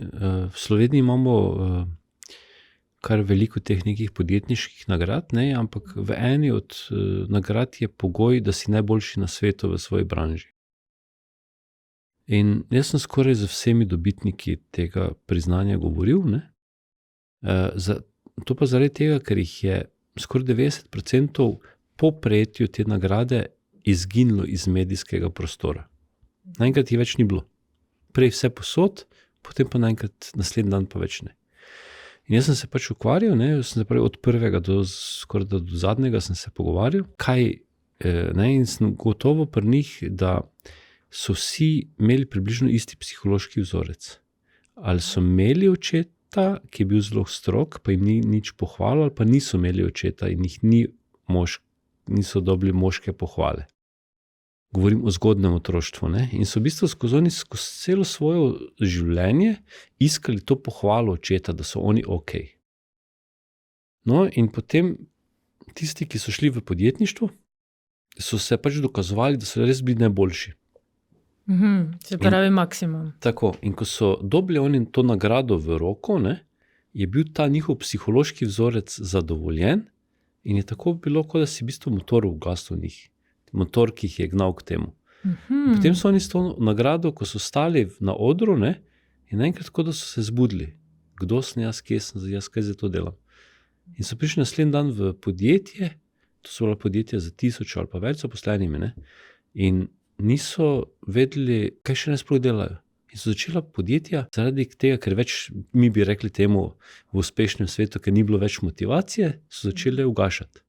V Sloveniji imamo kar veliko teh nekih podjetniških nagrad, ne, ampak v eni od nagrad je pogoj, da si najboljši na svetu v svoji branži. In jaz sem skoraj z vsemi dobitniki tega priznanja govoril, ne. To pa zaradi tega, ker jih je skoraj 90% po prejetju te nagrade izginilo iz medijskega prostora. Naenkrat jih več ni bilo. Prej vse povsod, potem pa naenkrat naslednji dan pa več ne. In jaz sem se pač ukvarjal, ne, od prvega do skoraj do zadnjega sem se pogovarjal, kaj, ne, in sem gotovo pri njih, da so vsi imeli približno isti psihološki vzorec. Ali so imeli očeta, ki je bil zelo strog, pa jim ni nič pohvalil, ali pa niso imeli očeta in jih niso dobili moške pohvale. Govorim o zgodnjem otroštvu, ne, in so v bistvu skozi celo svoje življenje iskali to pohvalo očeta, da so oni okej. No, in potem tisti, ki so šli v podjetništvo, so se pač dokazovali, da so res bili najboljši. Se pravi maksimum. Tako, in ko so dobili oni to nagrado v roko, ne, je bil ta njihov psihološki vzorec zadovoljen in je tako bilo, kot da si v bistvu motor ugasnil v njih. Motor, ki jih je gnal k temu. Potem so oni s to nagrado, ko so stali na odru, ne, in naenkrat tako, da so se zbudili. Kdo sem jaz, kje sem jaz, kaj za to delam. In so prišli naslednji dan v podjetje, to so bila podjetja za 1000 ali pa več zaposlenimi, ne, in niso vedeli, kaj še ne sploh delajo. In so začela podjetja zaradi tega, ker več, mi bi rekli temu v uspešnem svetu, ker ni bilo več motivacije, so začele ugašati.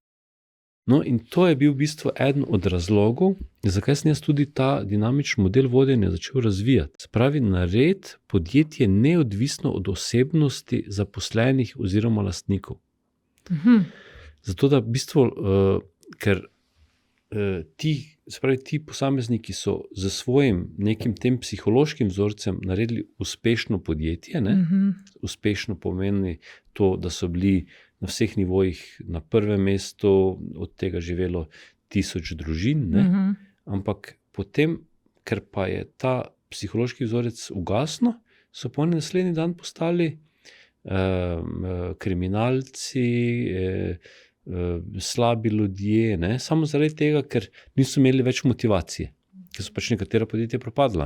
No, in to je bil v bistvu eden od razlogov, zakaj sem jaz tudi ta dinamični model vodenja začel razvijati. Se pravi, narediti podjetje neodvisno od osebnosti zaposlenih oziroma lastnikov. Zato, da v bistvu, ker ti posamezniki so z svojim nekim tem psihološkim vzorcem naredili uspešno podjetje, ne? Uspešno pomeni to, da so bili na vseh nivojih na prvem mestu, od tega živelo 1000 družin, ne? Ampak potem, ker pa je ta psihološki vzorec ugasnil, so pa oni naslednji dan postali kriminalci, slabi ljudje, ne, samo zaradi tega, ker niso imeli več motivacije, ker so pač nekatera podjetja propadla.